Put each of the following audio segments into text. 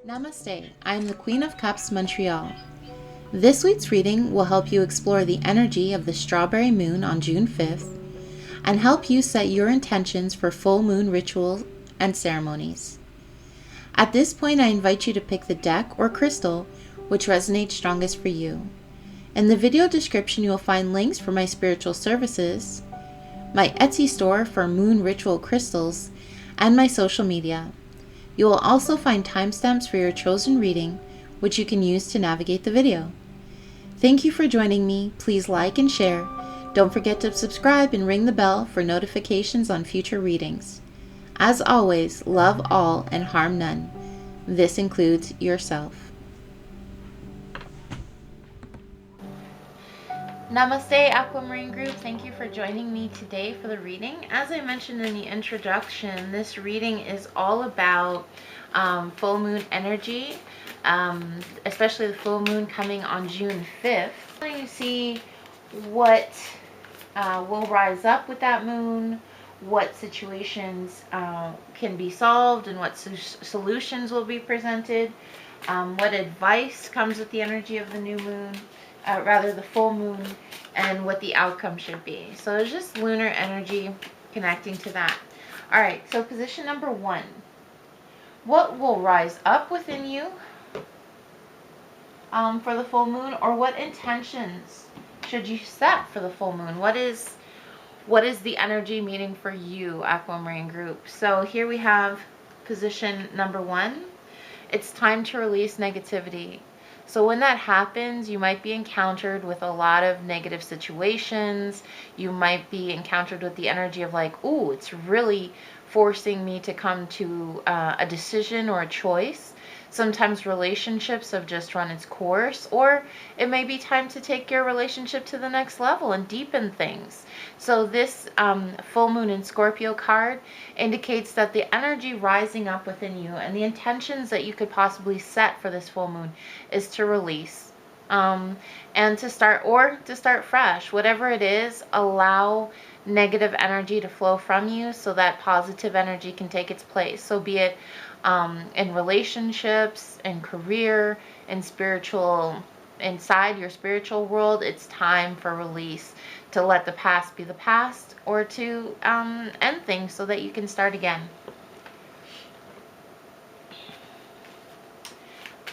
Namaste, I am the Queen of Cups, Montreal. This week's reading will help you explore the energy of the strawberry moon on June 5th and help you set your intentions for full moon rituals and ceremonies. At this point, I invite you to pick the deck or crystal which resonates strongest for you. In the video description, you will find links for my spiritual services, my Etsy store for moon ritual crystals, and my social media. You will also find timestamps for your chosen reading, which you can use to navigate the video. Thank you for joining me. Please like and share. Don't forget to subscribe and ring the bell for notifications on future readings. As always, love all and harm none. This includes yourself. Namaste, Aquamarine group. Thank you for joining me today for the reading. As I mentioned in the introduction, this reading is all about full moon energy, especially the full moon coming on June 5th. You see what will rise up with that moon, what situations can be solved, and what solutions will be presented, what advice comes with the energy of the new moon. The full moon, and what the outcome should be. So it's just lunar energy connecting to that. All right, so position number 1. What will rise up within you for the full moon, or what intentions should you set for the full moon? What is the energy meaning for you, Aquamarine group? So here we have position number 1. It's time to release negativity. So when that happens, you might be encountered with a lot of negative situations. You might be encountered with the energy of like, ooh, it's really forcing me to come to a decision or a choice. Sometimes relationships have just run its course, or it may be time to take your relationship to the next level and deepen things. So this full moon in Scorpio card indicates that the energy rising up within you and the intentions that you could possibly set for this full moon is to release and to start fresh. Whatever it is, allow negative energy to flow from you so that positive energy can take its place. So be it in relationships, in career, in spiritual, inside your spiritual world, it's time for release, to let the past be the past, or to end things so that you can start again.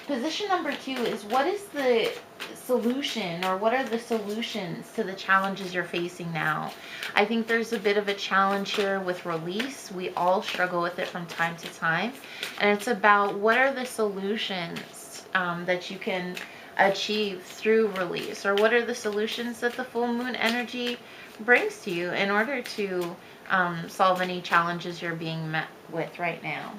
Position number 2 is, what is the solution, or what are the solutions to the challenges you're facing now? I think there's a bit of a challenge here with release. We all struggle with it from time to time. And it's about, what are the solutions that you can achieve through release? Or what are the solutions that the full moon energy brings to you in order to solve any challenges you're being met with right now?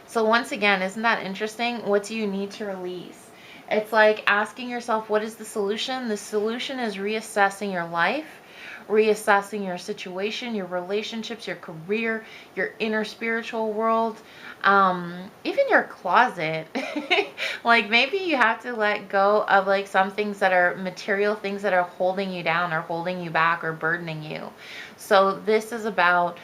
So once again, isn't that interesting? What do you need to release? It's like asking yourself, what is the solution? The solution is reassessing your life, reassessing your situation, your relationships, your career, your inner spiritual world, even your closet. Like maybe you have to let go of like some things that are material things that are holding you down or holding you back or burdening you. So this is about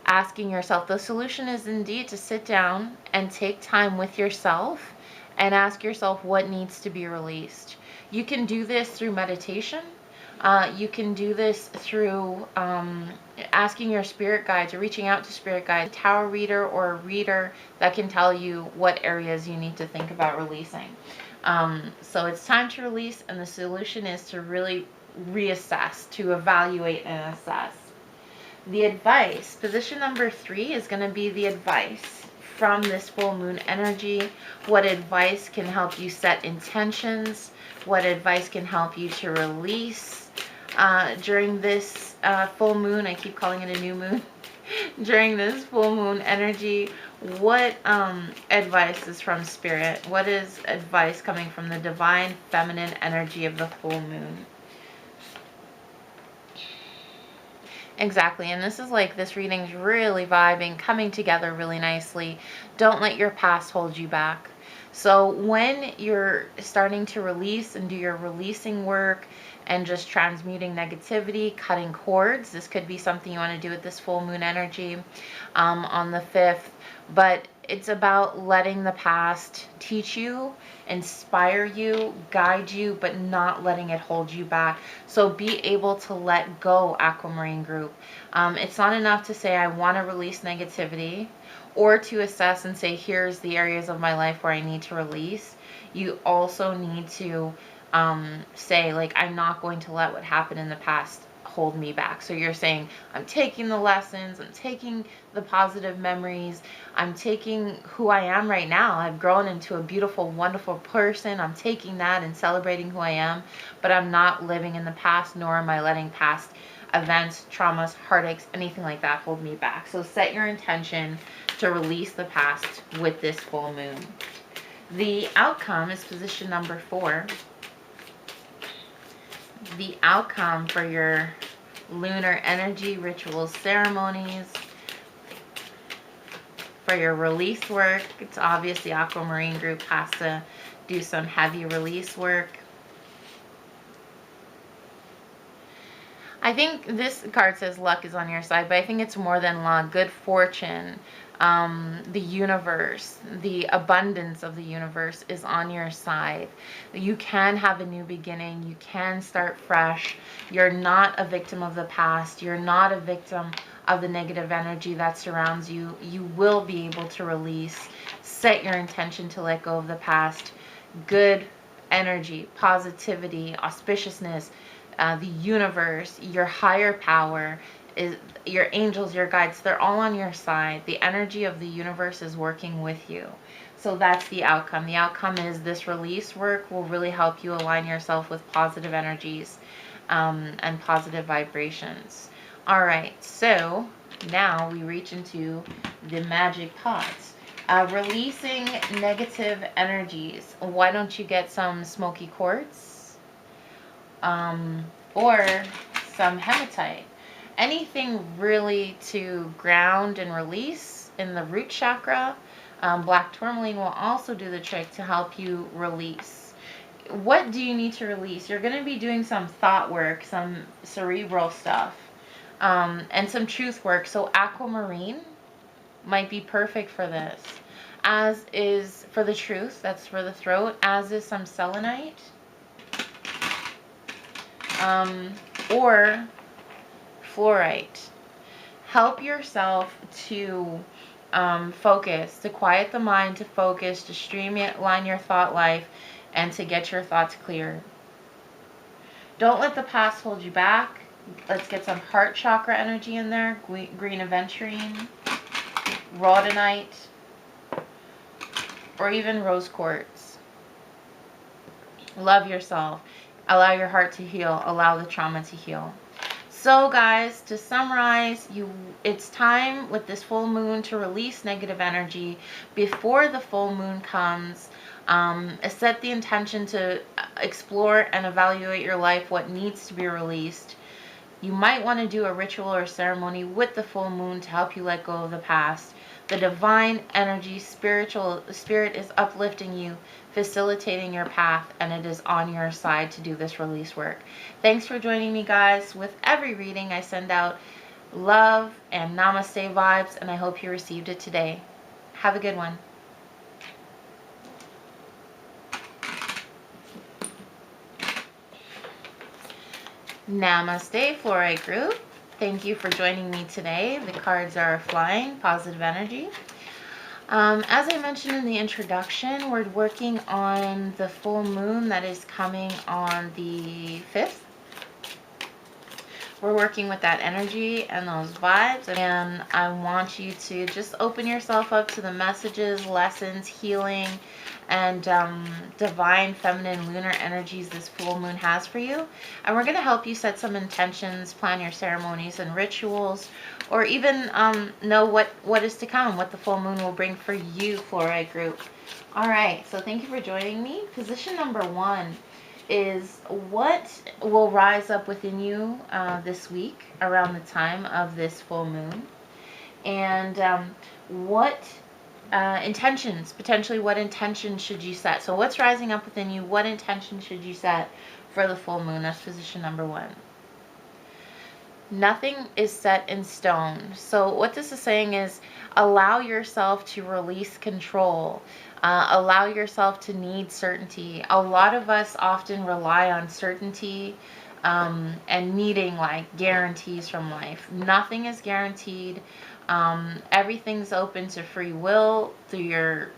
asking yourself. The solution is indeed to sit down and take time with yourself and ask yourself what needs to be released. You can do this through meditation. You can do this through asking your spirit guides or reaching out to spirit guides, a tarot reader or a reader that can tell you what areas you need to think about releasing. So it's time to release, and the solution is to really reassess, to evaluate and assess. The advice, position number 3, is going to be the advice from this full moon energy. What advice can help you set intentions? What advice can help you to release during this full moon? I keep calling it a new moon. During this full moon energy, what advice is from spirit? What is advice coming from the divine feminine energy of the full moon? Exactly, and this is like, this reading's really vibing, coming together really nicely. Don't let your past hold you back. So when you're starting to release and do your releasing work and just transmuting negativity, cutting cords. This could be something you want to do with this full moon energy on the 5th. But it's about letting the past teach you, inspire you, guide you, but not letting it hold you back. So be able to let go, Aquamarine group. It's not enough to say, I want to release negativity, or to assess and say, here's the areas of my life where I need to release. You also need to say, like, I'm not going to let what happened in the past hold me back. So you're saying, I'm taking the lessons, I'm taking the positive memories, I'm taking who I am right now. I've grown into a beautiful, wonderful person. I'm taking that and celebrating who I am, but I'm not living in the past, nor am I letting past events, traumas, heartaches, anything like that hold me back. So set your intention to release the past with this full moon. The outcome is position number 4. The outcome for your lunar energy rituals, ceremonies, for your release work. It's obvious the Aquamarine group has to do some heavy release work. I think this card says luck is on your side, but I think it's more than luck. Good fortune, the universe, the abundance of the universe is on your side. You can have a new beginning. You can start fresh. You're not a victim of the past. You're not a victim of the negative energy that surrounds you. You will be able to release. Set your intention to let go of the past. Good energy, positivity, auspiciousness, the universe, your higher power, is your angels, your guides, they're all on your side. The energy of the universe is working with you. So that's the outcome. The outcome is this release work will really help you align yourself with positive energies and positive vibrations. All right, so now we reach into the magic pots. Releasing negative energies. Why don't you get some smoky quartz? Or some hematite. Anything really to ground and release in the root chakra. Black tourmaline will also do the trick to help you release. What do you need to release? You're going to be doing some thought work, some cerebral stuff, and some truth work. So aquamarine might be perfect for this, as is for the truth, that's for the throat, as is some selenite. Or fluorite. Help yourself to focus, to quiet the mind, to focus, to streamline your thought life, and to get your thoughts clear. Don't let the past hold you back. Let's get some heart chakra energy in there. Green aventurine, rhodonite, or even rose quartz. Love yourself. Allow your heart to heal. Allow the trauma to heal. So guys, to summarize, it's time with this full moon to release negative energy. Before the full moon comes, set the intention to explore and evaluate your life, what needs to be released. You might want to do a ritual or ceremony with the full moon to help you let go of the past. The divine energy, spirit is uplifting you, facilitating your path, and it is on your side to do this release work. Thanks for joining me, guys. With every reading, I send out love and namaste vibes, and I hope you received it today. Have a good one. Namaste, Fluorite group. Thank you for joining me today. The cards are flying, positive energy. As I mentioned in the introduction, we're working on the full moon that is coming on the 5th. We're working with that energy and those vibes, and I want you to just open yourself up to the messages, lessons, healing, and divine feminine lunar energies this full moon has for you. And we're going to help you set some intentions, plan your ceremonies and rituals, or even know what is to come, what the full moon will bring for you, Fluorite group. All right, so thank you for joining me. Position number 1 is what will rise up within you this week around the time of this full moon, and what intentions, potentially what intentions should you set. So what's rising up within you, what intention should you set for the full moon. That's position number 1. Nothing is set in stone. So what this is saying is allow yourself to release control. Allow yourself to need certainty. A lot of us often rely on certainty and needing like guarantees from life. Nothing is guaranteed. Everything's open to free will through your,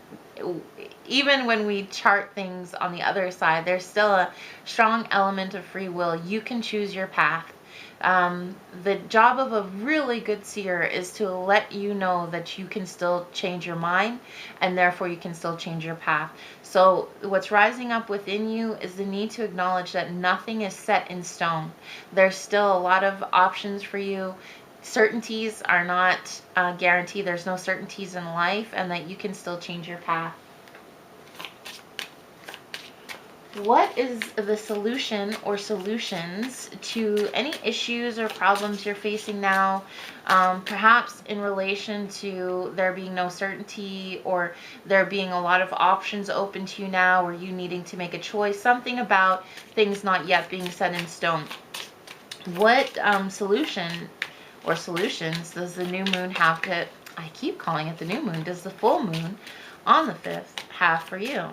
even when we chart things on the other side, there's still a strong element of free will. You can choose your path. The job of a really good seer is to let you know that you can still change your mind, and therefore you can still change your path. So what's rising up within you is the need to acknowledge that nothing is set in stone. There's still a lot of options for you. Certainties are not guaranteed. There's no certainties in life, and that you can still change your path. What is the solution or solutions to any issues or problems you're facing now? Perhaps in relation to there being no certainty, or there being a lot of options open to you now, or you needing to make a choice, something about things not yet being set in stone. What solution or solutions does the new moon have to, I keep calling it the new moon, does the full moon on the 5th have for you?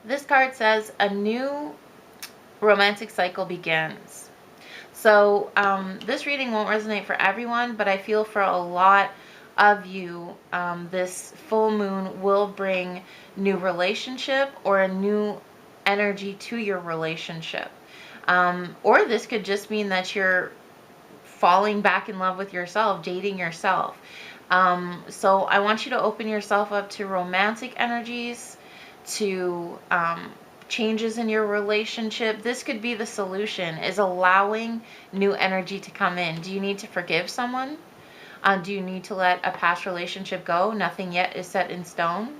This card says a new romantic cycle begins. So this reading won't resonate for everyone, but I feel for a lot of you, this full moon will bring new relationship or a new energy to your relationship. Or this could just mean that you're falling back in love with yourself, dating yourself. So I want you to open yourself up to romantic energies, to changes in your relationship. This could be the solution, is allowing new energy to come in. Do you need to forgive someone? Do you need to let a past relationship go? Nothing yet is set in stone.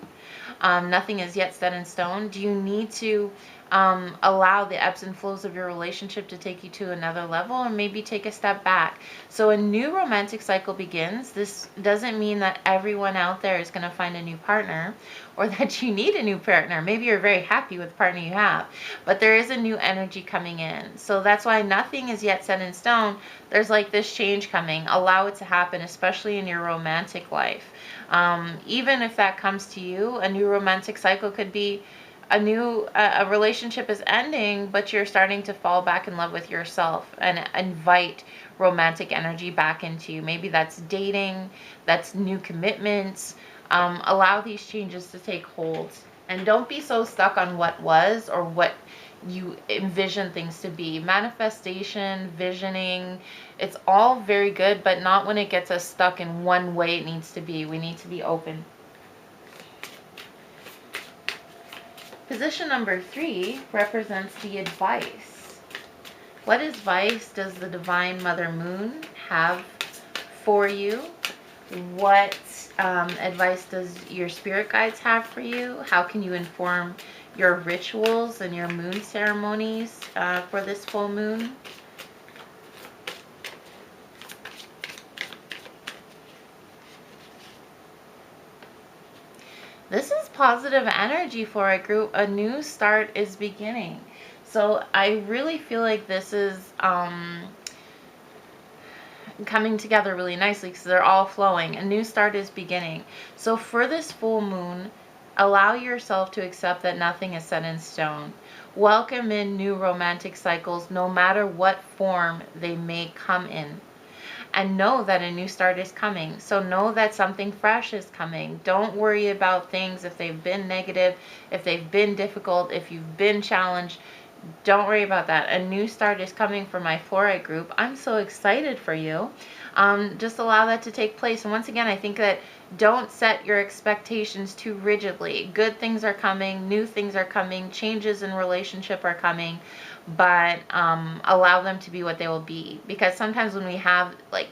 Nothing is yet set in stone. Do you need to allow the ebbs and flows of your relationship to take you to another level, or maybe take a step back? So a new romantic cycle begins. This doesn't mean that everyone out there is going to find a new partner, or that you need a new partner. Maybe you're very happy with the partner you have, but there is a new energy coming in. So that's why nothing is yet set in stone. There's like this change coming. Allow it to happen, especially in your romantic life. Even if that comes to you, a new romantic cycle could be a relationship is ending, but you're starting to fall back in love with yourself and invite romantic energy back into you. Maybe that's dating, that's new commitments. Allow these changes to take hold, and don't be so stuck on what was or what you envision things to be. Manifestation, visioning, it's all very good, but not when it gets us stuck in one way it needs to be. We need to be open. Position number 3 represents the advice. What advice does the Divine Mother Moon have for you? What advice does your spirit guides have for you? How can you inform your rituals and your moon ceremonies for this full moon? This is positive energy for a group. A new start is beginning. So I really feel like this is coming together really nicely, because they're all flowing. A new start is beginning. So for this full moon, allow yourself to accept that nothing is set in stone. Welcome in new romantic cycles, no matter what form they may come in. And know that a new start is coming. So know that something fresh is coming. Don't worry about things if they've been negative, if they've been difficult, if you've been challenged. Don't worry about that. A new start is coming for my Fluorite group. I'm so excited for you. Just allow that to take place. And once again, I think that don't set your expectations too rigidly. Good things are coming. New things are coming. Changes in relationship are coming. But allow them to be what they will be. Because sometimes when we have like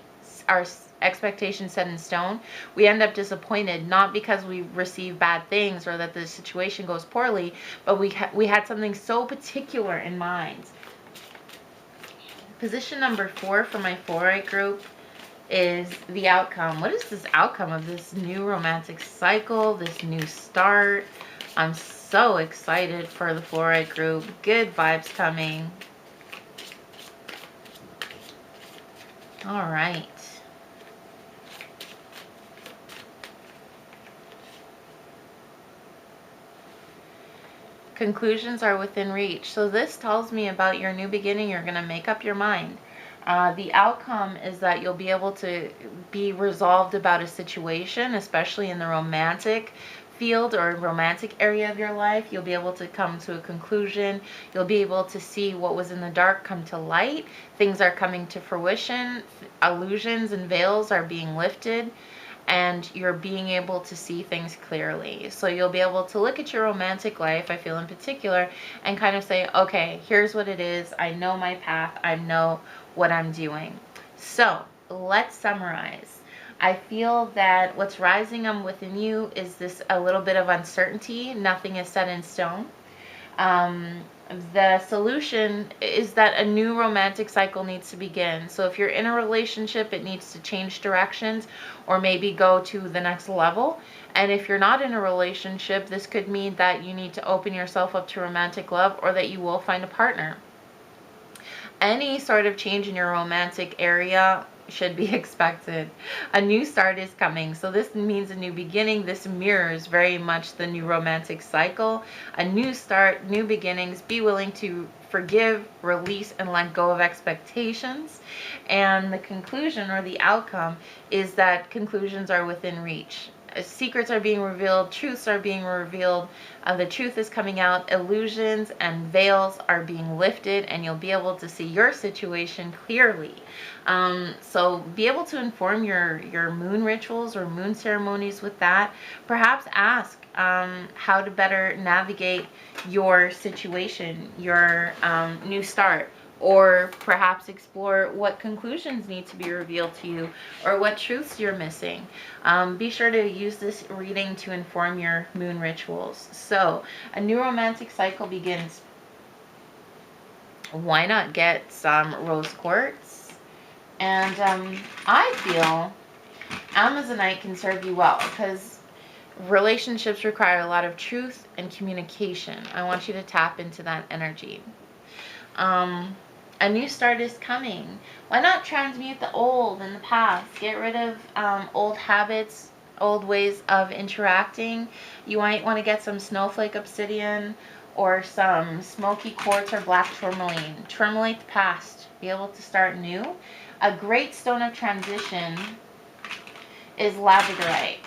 our expectations set in stone, we end up disappointed, not because we receive bad things or that the situation goes poorly, but we had something so particular in mind. Position number 4 for my Fluorite group is the outcome. What is this outcome of this new romantic cycle, this new start? I'm so excited for the Fluorite group. Good vibes coming. All right. Conclusions are within reach. So this tells me about your new beginning. You're going to make up your mind. The outcome is that you'll be able to be resolved about a situation, especially in the romantic field or romantic area of your life. You'll be able to come to a conclusion. You'll be able to see what was in the dark come to light. Things are coming to fruition. Illusions and veils are being lifted, and you're being able to see things clearly. So you'll be able to look at your romantic life, I feel in particular, and kind of say, okay, here's what it is. I know my path. I know what I'm doing. So let's summarize. I feel that what's rising up within you is this a little bit of uncertainty. Nothing is set in stone. The solution is that a new romantic cycle needs to begin. So if you're in a relationship, it needs to change directions or maybe go to the next level. And if you're not in a relationship, this could mean that you need to open yourself up to romantic love, or that you will find a partner. Any sort of change in your romantic area should be expected. A new start is coming. So this means a new beginning. This mirrors very much the new romantic cycle. A new start, new beginnings. Be willing to forgive, release, and let go of expectations. And the conclusion, or the outcome, is that conclusions are within reach. Secrets are being revealed, truths are being revealed, the truth is coming out, illusions and veils are being lifted, and you'll be able to see your situation clearly. So be able to inform your moon rituals or moon ceremonies with that. Perhaps ask how to better navigate your situation, your new start. Or perhaps explore what conclusions need to be revealed to you, or what truths you're missing. Be sure to use this reading to inform your moon rituals. So, a new romantic cycle begins. Why not get some rose quartz? And I feel Amazonite can serve you well, because relationships require a lot of truth and communication. I want you to tap into that energy. A new start is coming. Why not transmute the old and the past? Get rid of old habits, old ways of interacting. You might want to get some snowflake obsidian or some smoky quartz or black tourmaline. Tourmalate the past. Be able to start new. A great stone of transition is labradorite.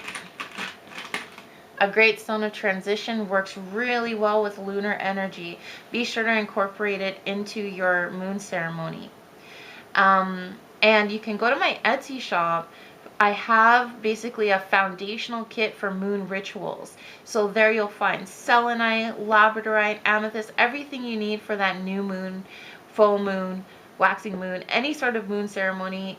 A great stone of transition works really well with lunar energy. Be sure to incorporate it into your moon ceremony. And you can go to my Etsy shop. I have basically a foundational kit for moon rituals. So there you'll find selenite, labradorite, amethyst, everything you need for that new moon, full moon, waxing moon, any sort of moon ceremony.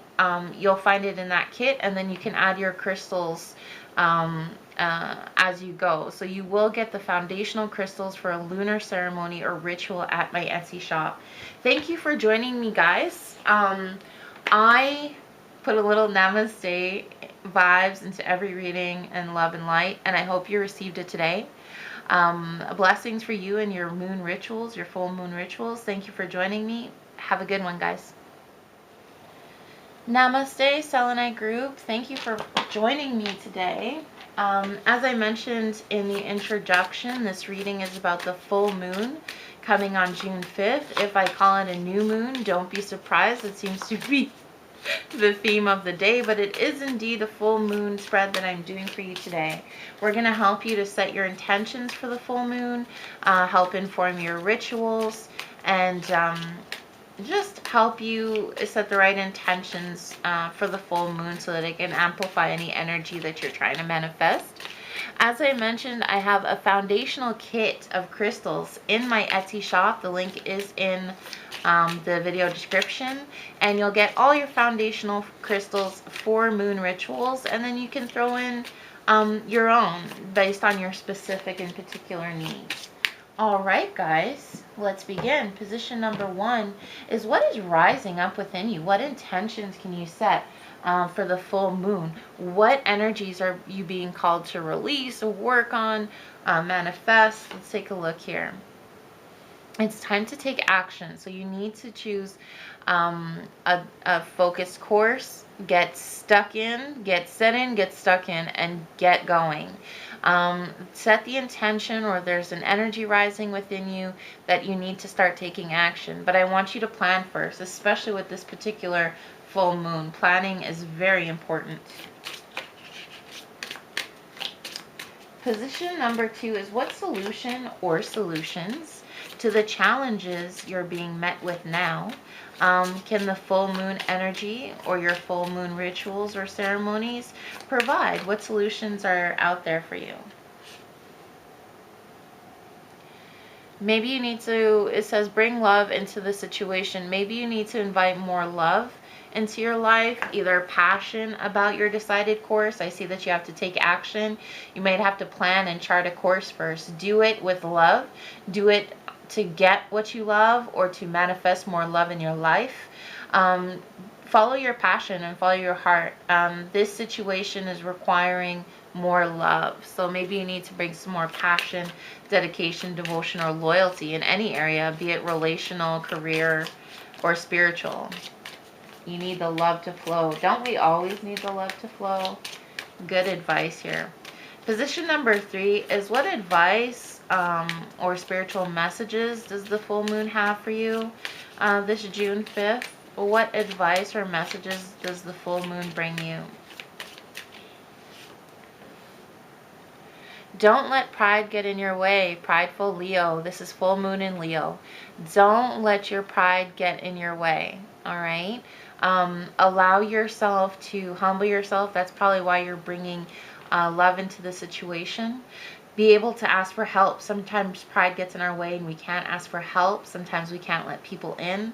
You'll find it in that kit, and then you can add your crystals as you go. So you will get the foundational crystals for a lunar ceremony or ritual at my Etsy shop. Thank you for joining me, guys. I put a little namaste vibes into every reading, and love and light, and I hope you received it today. Blessings for you and your moon rituals, your full moon rituals. Thank you for joining me. Have a good one, guys. Namaste, Selenite group. Thank you for joining me today. As I mentioned in the introduction, this reading is about the full moon coming on June 5th. If I call it a new moon, don't be surprised. It seems to be the theme of the day, but it is indeed a full moon spread that I'm doing for you today. We're going to help you to set your intentions for the full moon, help inform your rituals, and just help you set the right intentions for the full moon so that it can amplify any energy that you're trying to manifest. As I mentioned, I have a foundational kit of crystals in my Etsy shop. The link is in the video description, and you'll get all your foundational crystals for moon rituals, and then you can throw in your own based on your specific and particular needs. All right, guys, let's begin. Position number 1 is what is rising up within you? What intentions can you set for the full moon? What energies are you being called to release or work on, manifest? Let's take a look here. It's time to take action. So you need to choose a focused course, get stuck in, get set in, get stuck in, and get going. Set the intention, or there's an energy rising within you that you need to start taking action. But I want you to plan first, especially with this particular full moon. Planning is very important. Position number 2 is what solution or solutions to the challenges you're being met with now can the full moon energy or your full moon rituals or ceremonies provide? What solutions are out there for you? Maybe you need to, it says bring love into the situation. Maybe you need to invite more love into your life, either passion about your decided course. I see that you have to take action. You might have to plan and chart a course first. Do it with love. Do it to get what you love or to manifest more love in your life. Follow your passion and follow your heart. This situation is requiring more love. So maybe you need to bring some more passion, dedication, devotion, or loyalty in any area, be it relational, career, or spiritual. You need the love to flow. Don't we always need the love to flow? Good advice here. Position number 3 is what advice or spiritual messages does the full moon have for you this June 5th? What advice or messages does the full moon bring you? Don't let pride get in your way. Prideful Leo. This is full moon in Leo. Don't let your pride get in your way. All right. Allow yourself to humble yourself. That's probably why you're bringing love into the situation. Be able to ask for help. Sometimes pride gets in our way and we can't ask for help. Sometimes we can't let people in.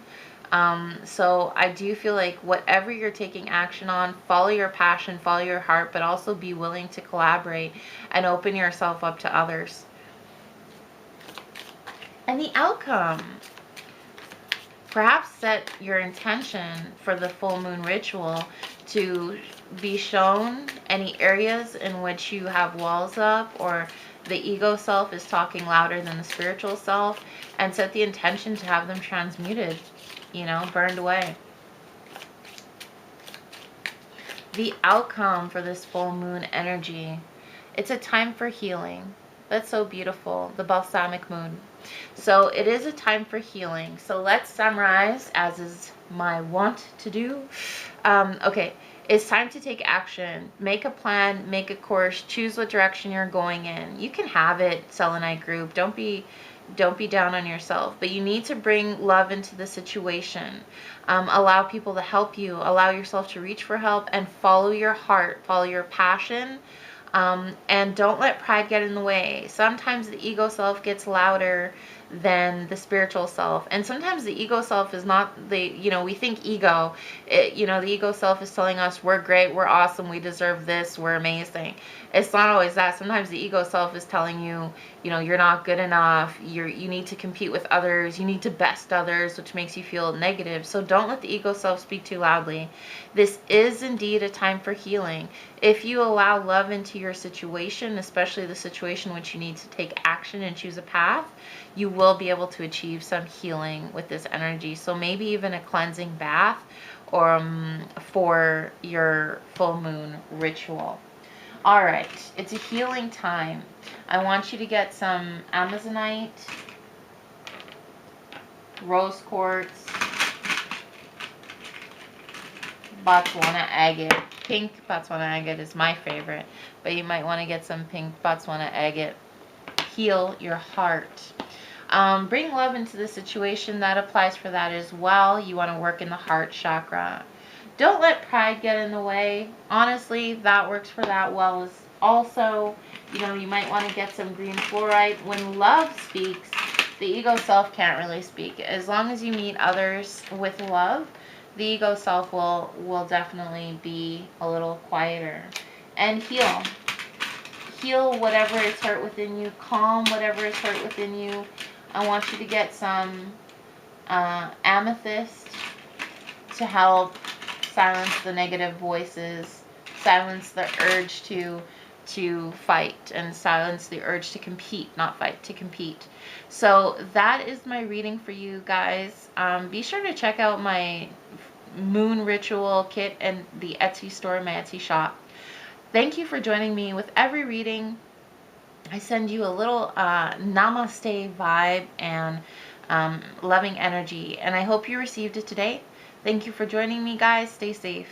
So I do feel like whatever you're taking action on, follow your passion, follow your heart, but also be willing to collaborate and open yourself up to others. And the outcome. Perhaps set your intention for the full moon ritual to be shown any areas in which you have walls up or the ego self is talking louder than the spiritual self, and set the intention to have them transmuted, burned away. The outcome for this full moon energy, it's a time for healing. That's so beautiful, the balsamic moon. So it is a time for healing. So let's summarize, as is my wont to do. Okay, it's time to take action. Make a plan, make a course, choose what direction you're going in. You can have it, Selenite group. Don't be down on yourself, but you need to bring love into the situation. Allow people to help you. Allow yourself to reach for help and follow your heart, follow your passion. And don't let pride get in the way. Sometimes the ego self gets louder than the spiritual self. And sometimes the ego self is not we think ego, the ego self is telling us we're great, we're awesome, we deserve this, we're amazing. It's not always that. Sometimes the ego self is telling you, you're not good enough, you need to compete with others, you need to best others, which makes you feel negative. So don't let the ego self speak too loudly. This is indeed a time for healing. If you allow love into your situation, especially the situation in which you need to take action and choose a path, you will be able to achieve some healing with this energy. So maybe even a cleansing bath or for your full moon ritual. All right, it's a healing time. I want you to get some Amazonite, rose quartz, Botswana agate. Pink Botswana agate is my favorite, but you might want to get some pink Botswana agate. Heal your heart. Bring love into the situation. That applies for that as well. You want to work in the heart chakra. Don't let pride get in the way. Honestly, that works for that well as also, you might want to get some green fluorite. When love speaks, the ego self can't really speak. As long as you meet others with love, the ego self will definitely be a little quieter. And heal. heal whatever is hurt within you, calm whatever is hurt within you. I want you to get some amethyst to help silence the negative voices, silence the urge to fight, and silence the urge to compete, not fight, to compete. So that is my reading for you guys. Be sure to check out my moon ritual kit and the Etsy store, my Etsy shop. Thank you for joining me with every reading. I send you a little namaste vibe and loving energy, and I hope you received it today. Thank you for joining me, guys. Stay safe.